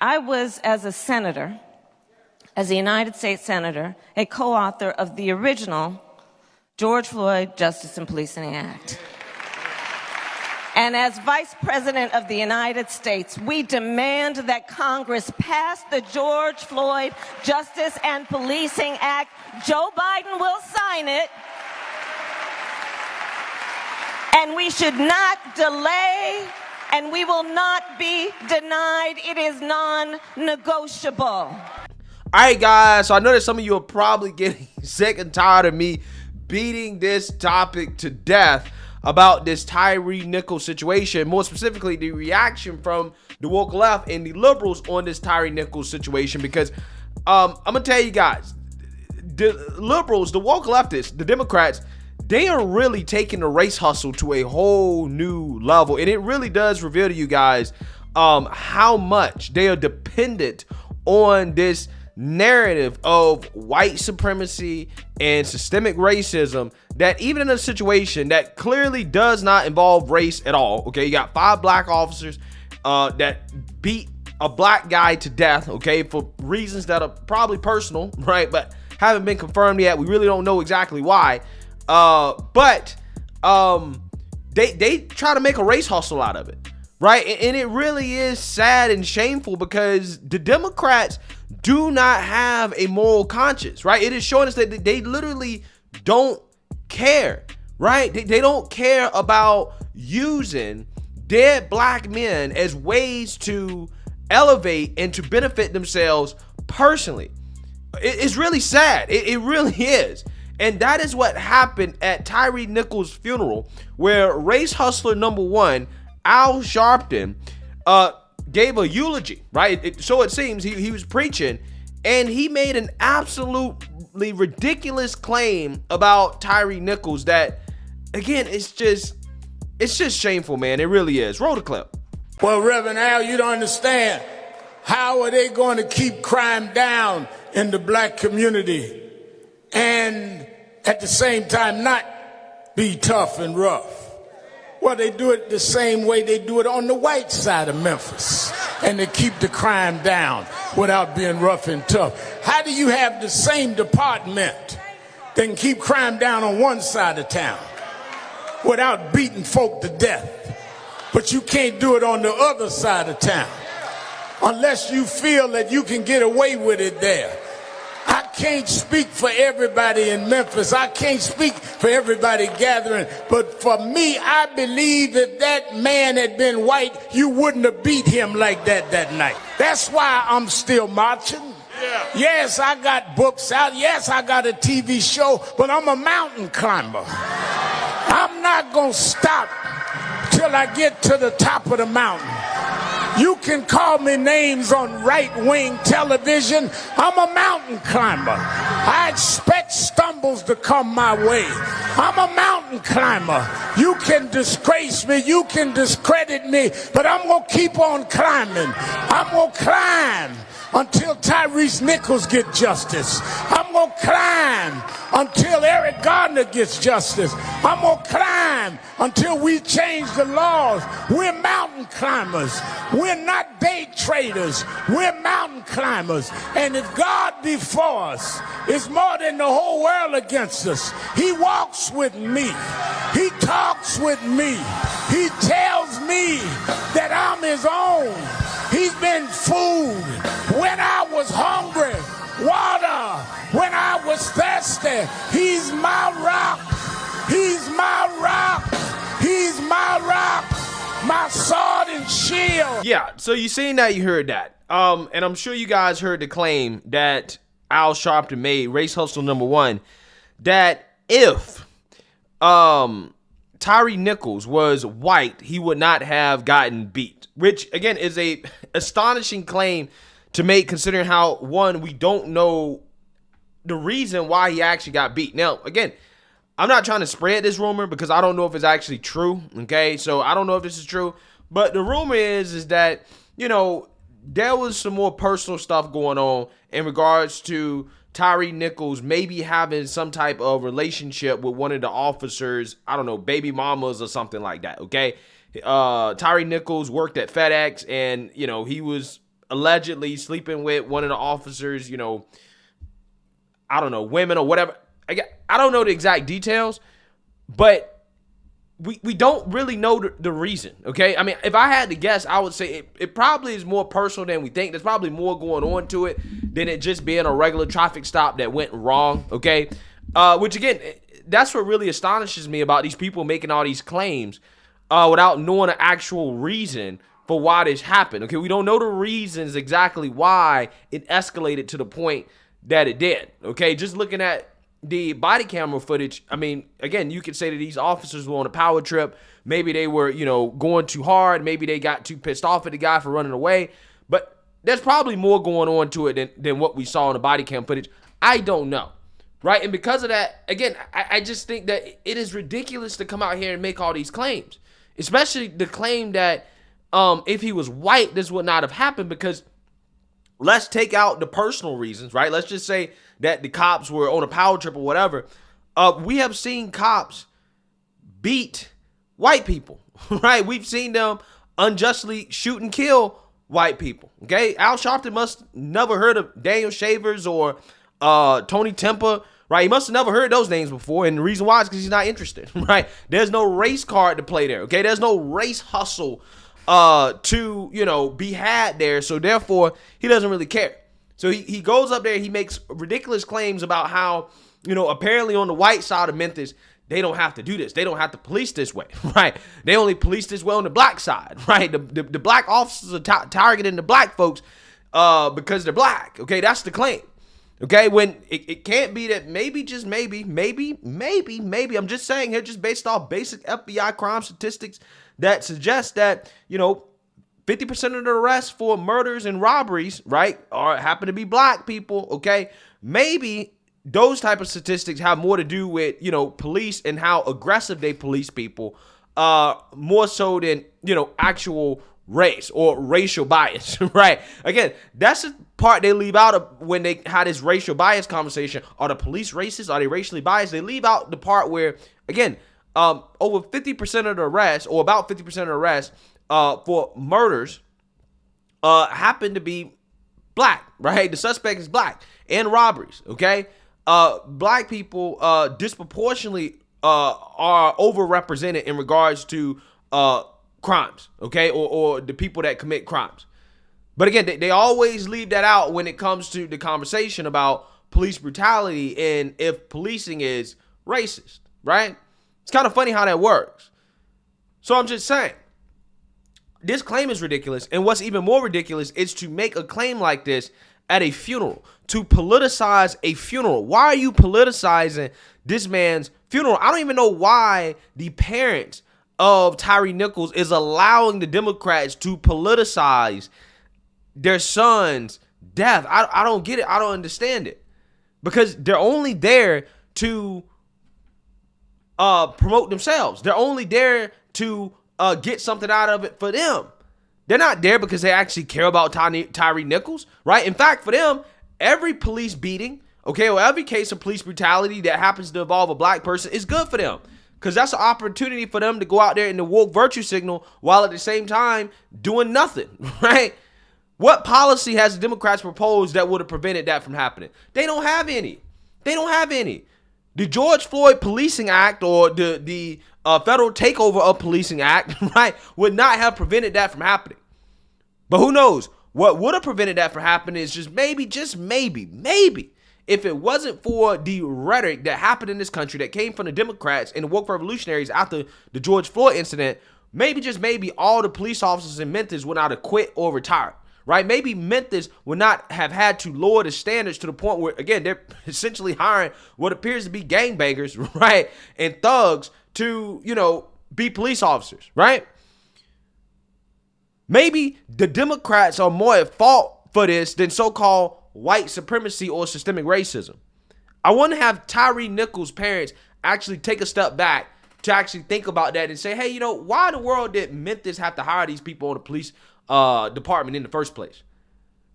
I was, as a senator, as a United States Senator, a co-author of the original George Floyd Justice and Policing Act. And as Vice President of the United States, we demand that Congress pass the George Floyd Justice and Policing Act. Joe Biden will sign it. And we should not delay, and we will not be denied. It is non-negotiable. All right, guys, so I know that some of you are probably getting sick and tired of me beating this topic to death about this Tyre Nichols situation, more specifically the reaction from the woke left and the liberals on this Tyre Nichols situation, because I'm gonna tell you guys, the liberals, the woke leftists, the Democrats, they are really taking the race hustle to a whole new level, and it really does reveal to you guys how much they are dependent on this narrative of white supremacy and systemic racism, that even in a situation that clearly does not involve race at all, okay, you got 5 black officers that beat a black guy to death, okay, for reasons that are probably personal, right, but haven't been confirmed yet. We really don't know exactly why, but they try to make a race hustle out of it, right? And it really is sad and shameful, because the Democrats do not have a moral conscience, right? It is showing us that they literally don't care, right? They don't care about using dead black men as ways to elevate and to benefit themselves personally. It's really sad. It really is. And that is what happened at Tyre Nichols' funeral, where race hustler number 1, Al Sharpton, gave a eulogy, right? So it seems he was preaching, and he made an absolutely ridiculous claim about Tyre Nichols that, again, it's just shameful, man. It really is. Roll the clip. Well, Reverend Al, you don't understand. How are they going to keep crime down in the black community and at the same time not be tough and rough? Well, they do it the same way they do it on the white side of Memphis, and they keep the crime down without being rough and tough. How do you have the same department that can keep crime down on one side of town without beating folk to death, but you can't do it on the other side of town unless you feel that you can get away with it there? I can't speak for everybody in Memphis. I can't speak for everybody gathering. But for me, I believe if that man had been white, you wouldn't have beat him like that night. That's why I'm still marching. Yeah. Yes, I got books out. Yes, I got a TV show, but I'm a mountain climber. I'm not going to stop till I get to the top of the mountain. You can call me names on right-wing television. I'm a mountain climber. I expect stumbles to come my way. I'm a mountain climber. You can disgrace me. You can discredit me. But I'm going to keep on climbing. I'm going to climb until Tyre Nichols gets justice. I'm going to climb until Eric Gardner gets justice. I'm going to climb until we change the laws. We're mountain climbers. We're not day traders. We're mountain climbers. And if God be for us, it's more than the whole world against us. He walks with me. He talks with me. He tells me that I'm his own. He's been food when I was hungry, water when I was thirsty. He's my rock. He's my rock. He's my rock. My sword and shield. Yeah, so you seen that, you heard that. And I'm sure you guys heard the claim that Al Sharpton made, race hustle number 1, that if Tyre Nichols was white, he would not have gotten beat, which again is a astonishing claim to make, considering how, one, we don't know the reason why he actually got beat. Now, again, I'm not trying to spread this rumor because I don't know if it's actually true, okay? So I don't know if this is true, but the rumor is that, you know, there was some more personal stuff going on in regards to Tyre Nichols maybe having some type of relationship with one of the officers, I don't know, baby mamas or something like that, okay? Tyre Nichols worked at FedEx, and, you know, he was allegedly sleeping with one of the officers, I don't know, women or whatever. I don't know the exact details, but we don't really know the reason, okay? I mean, if I had to guess, I would say it probably is more personal than we think. There's probably more going on to it than it just being a regular traffic stop that went wrong, okay? Which, again, that's what really astonishes me about these people making all these claims without knowing an actual reason for why this happened, okay? We don't know the reasons exactly why it escalated to the point that it did, okay? Just looking at the body camera footage, I mean, again, you could say that these officers were on a power trip. Maybe they were, going too hard. Maybe they got too pissed off at the guy for running away. But there's probably more going on to it than what we saw in the body cam footage. I don't know, right? And because of that, again, I just think that it is ridiculous to come out here and make all these claims, especially the claim that if he was white, this would not have happened, because let's take out the personal reasons, right? Let's just say that the cops were on a power trip or whatever. We have seen cops beat white people, right? We've seen them unjustly shoot and kill white people, okay? Al Sharpton must never heard of Daniel Shavers or Tony Temper, right? He must have never heard those names before, and the reason why is because he's not interested, right? There's no race card to play there, okay? There's no race hustle to, be had there. So therefore, he doesn't really care. So he goes up there, he makes ridiculous claims about how, apparently on the white side of Memphis, they don't have to do this. They don't have to police this way, right? They only police this way on the black side, right? The black officers are targeting the black folks because they're black, okay? That's the claim, okay? When it can't be that maybe, just maybe, I'm just saying here, just based off basic FBI crime statistics that suggest that, 50% of the arrests for murders and robberies, right, happen to be black people, okay? Maybe those type of statistics have more to do with, police and how aggressive they police people, more so than, actual race or racial bias, right? Again, that's the part they leave out of when they had this racial bias conversation. Are the police racist? Are they racially biased? They leave out the part where, again, over 50% of the arrests, or about 50% of the arrests for murders happen to be black, right? The suspect is black. And robberies, okay? Black people disproportionately are overrepresented in regards to crimes, okay? Or the people that commit crimes. But again, they always leave that out when it comes to the conversation about police brutality and if policing is racist, right? It's kind of funny how that works. So I'm just saying, this claim is ridiculous. And what's even more ridiculous is to make a claim like this at a funeral, to politicize a funeral. Why are you politicizing this man's funeral? I don't even know why the parents of Tyre Nichols is allowing the Democrats to politicize their son's death. I don't get it. I don't understand it. Because they're only there to promote themselves. They're only there to get something out of it for them. They're not there because they actually care about Tyre Nichols, right? In fact, for them, every police beating, okay, or every case of police brutality that happens to involve a black person is good for them, because that's an opportunity for them to go out there and to woke virtue signal while at the same time doing nothing, right? What policy has the Democrats proposed that would have prevented that from happening? They don't have any. They don't have any. The George Floyd Policing Act, or the Federal Takeover of Policing Act, right, would not have prevented that from happening. But who knows? What would have prevented that from happening is just maybe, if it wasn't for the rhetoric that happened in this country that came from the Democrats and the woke revolutionaries after the George Floyd incident, maybe all the police officers in Memphis would not have quit or retired. Right? Maybe Memphis would not have had to lower the standards to the point where, again, they're essentially hiring what appears to be gangbangers, right, and thugs to, be police officers, right? Maybe the Democrats are more at fault for this than so-called white supremacy or systemic racism. I want to have Tyre Nichols' parents actually take a step back to actually think about that and say, hey, why in the world did Memphis have to hire these people on the police department in the first place?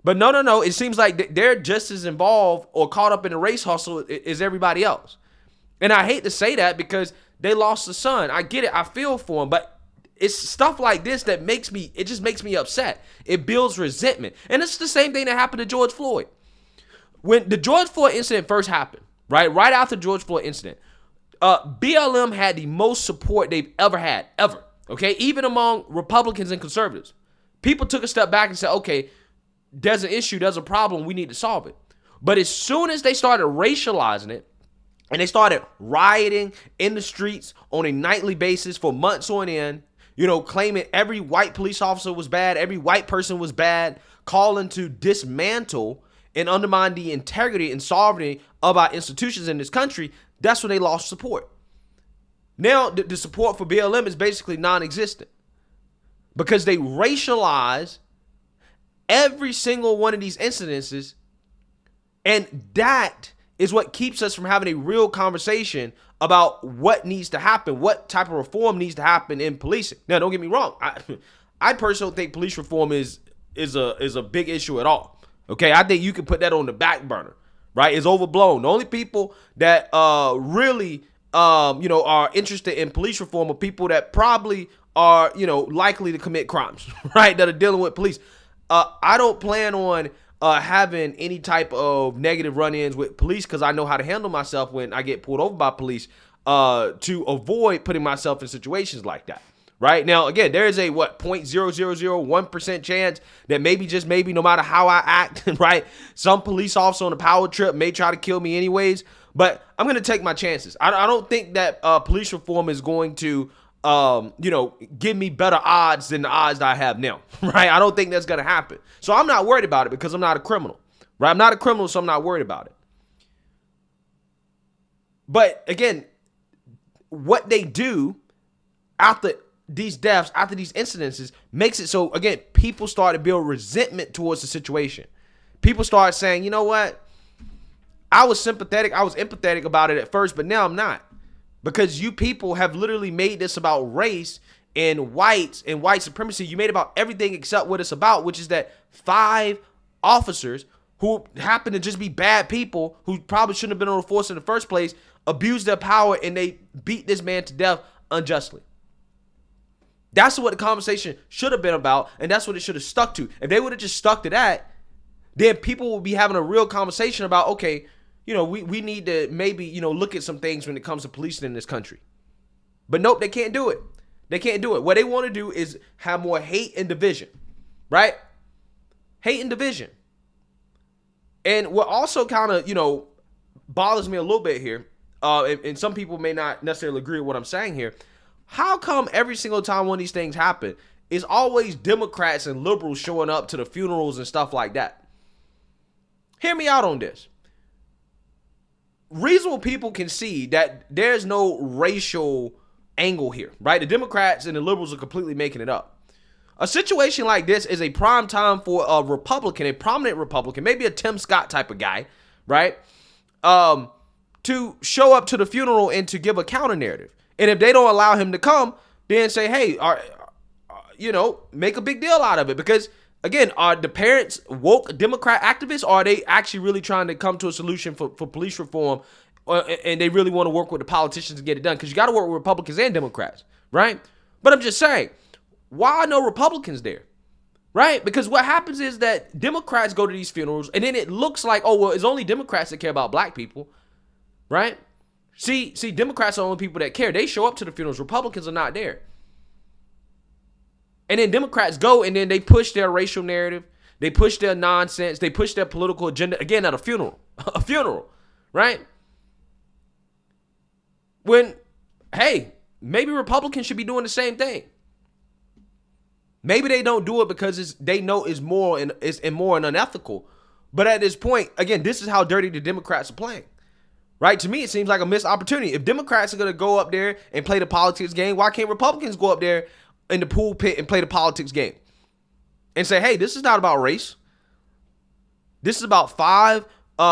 But no. It seems like they're just as involved or caught up in the race hustle as everybody else. And I hate to say that because they lost a son. I get it. I feel for them. But it's stuff like this that just makes me upset. It builds resentment. And it's the same thing that happened to George Floyd. When the George Floyd incident first happened, right after the George Floyd incident, BLM had the most support they've ever had, ever. Okay, even among Republicans and conservatives. People took a step back and said, okay, there's an issue, there's a problem, we need to solve it. But as soon as they started racializing it, and they started rioting in the streets on a nightly basis for months on end, claiming every white police officer was bad, every white person was bad, calling to dismantle and undermine the integrity and sovereignty of our institutions in this country, that's when they lost support. Now, the support for BLM is basically non-existent because they racialize every single one of these incidences, and that is what keeps us from having a real conversation about what needs to happen, what type of reform needs to happen in policing. Now, don't get me wrong. I personally don't think police reform is a big issue at all. Okay, I think you can put that on the back burner, right? It's overblown. The only people that really are interested in police reform are people that probably are likely to commit crimes, right? That are dealing with police. I don't plan on having any type of negative run-ins with police because I know how to handle myself when I get pulled over by police to avoid putting myself in situations like that. Right now, again, there is a 0.0001% chance that maybe no matter how I act, right, some police officer on a power trip may try to kill me anyways. But I'm going to take my chances. I don't think that police reform is going to give me better odds than the odds that I have now, right? I don't think that's going to happen. So I'm not worried about it because I'm not a criminal, right? I'm not a criminal, so I'm not worried about it. But again, what they do after these deaths, after these incidences, makes it so, again, people start to build resentment towards the situation. People start saying, you know what? I was sympathetic, I was empathetic about it at first, but now I'm not. Because you people have literally made this about race and whites and white supremacy. You made it about everything except what it's about, which is that 5 officers who happen to just be bad people who probably shouldn't have been on the force in the first place, abused their power, and they beat this man to death unjustly. That's what the conversation should have been about, and that's what it should have stuck to. If they would have just stuck to that, then people would be having a real conversation about, okay, we need to maybe, look at some things when it comes to policing in this country. But nope, they can't do it. They can't do it. What they want to do is have more hate and division, right? Hate and division. And what also kind of, bothers me a little bit here, and some people may not necessarily agree with what I'm saying here. How come every single time one of these things happen, it's always Democrats and liberals showing up to the funerals and stuff like that? Hear me out on this. Reasonable people can see that there's no racial angle here, right? The Democrats and the liberals are completely making it up. A situation like this is a prime time for a Republican, a prominent Republican, maybe a Tim Scott type of guy, right? To show up to the funeral and to give a counter narrative. And if they don't allow him to come, then say, hey, make a big deal out of it. Because, again, are the parents woke Democrat activists, or are they actually really trying to come to a solution for police reform, and they really want to work with the politicians to get it done? Because you got to work with Republicans and Democrats, right? But I'm just saying, why are no Republicans there, right? Because what happens is that Democrats go to these funerals, and then it looks like, oh, well, it's only Democrats that care about black people, right? See, Democrats are the only people that care. They show up to the funerals. Republicans are not there. And then Democrats go and then they push their racial narrative. They push their nonsense. They push their political agenda, again, at a funeral. A funeral, right? When, hey, maybe Republicans should be doing the same thing. Maybe they don't do it because they know it's more and unethical. But at this point, again, this is how dirty the Democrats are playing. Right? To me, it seems like a missed opportunity. If Democrats are going to go up there and play the politics game, why can't Republicans go up there in the pulpit and play the politics game and say, hey, this is not about race. This is about 5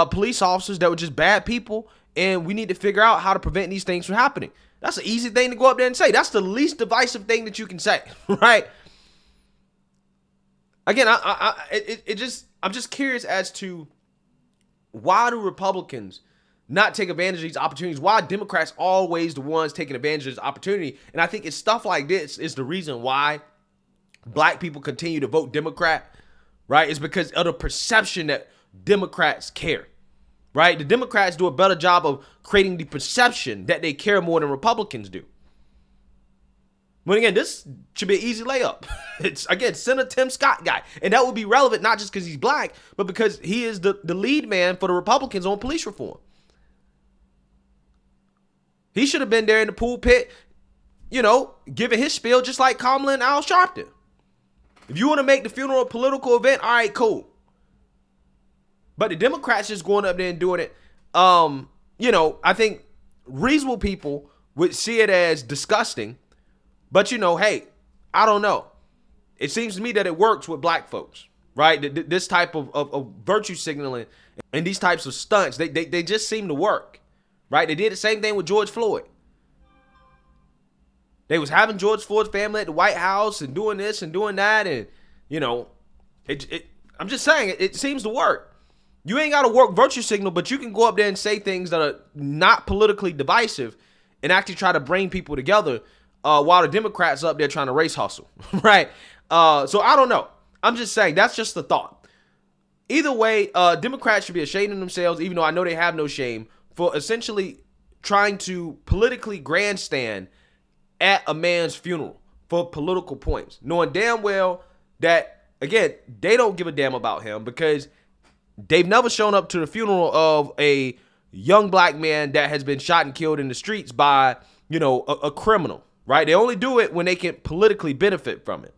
police officers that were just bad people, and we need to figure out how to prevent these things from happening. That's an easy thing to go up there and say. That's the least divisive thing that you can say, right? Again, I'm just curious as to why do Republicans not take advantage of these opportunities? Why are Democrats always the ones taking advantage of this opportunity? And I think it's stuff like this is the reason why black people continue to vote Democrat, right? It's because of the perception that Democrats care, right? The Democrats do a better job of creating the perception that they care more than Republicans do. But again, this should be an easy layup. It's, again, Senator Tim Scott guy. And that would be relevant not just because he's black, but because he is the lead man for the Republicans on police reform. He should have been there in the pulpit, you know, giving his spiel just like Kamala and Al Sharpton. If you want to make the funeral a political event, all right, cool. But the Democrats just going up there and doing it. You know, I think reasonable people would see it as disgusting. But, you know, hey, I don't know. It seems to me that it works with black folks, right? This type of virtue signaling and these types of stunts, they just seem to work, right? They did the same thing with George Floyd. They was having George Floyd's family at the White House and doing this and doing that. And, you know, I'm just saying, it seems to work. You ain't got to work virtue signal, but you can go up there and say things that are not politically divisive and actually try to bring people together. While the Democrats up there trying to race hustle, right? So I don't know. I'm just saying that's just the thought. Either way, Democrats should be ashamed of themselves, even though I know they have no shame, for essentially trying to politically grandstand at a man's funeral for political points, knowing damn well that, again, they don't give a damn about him because they've never shown up to the funeral of a young black man that has been shot and killed in the streets by, you know, a criminal. Right? They only do it when they can politically benefit from it.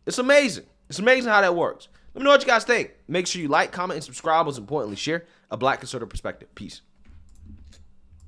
It's amazing. It's amazing how that works. Let me know what you guys think. Make sure you like, comment, and subscribe. Most importantly, share a black conservative perspective. Peace.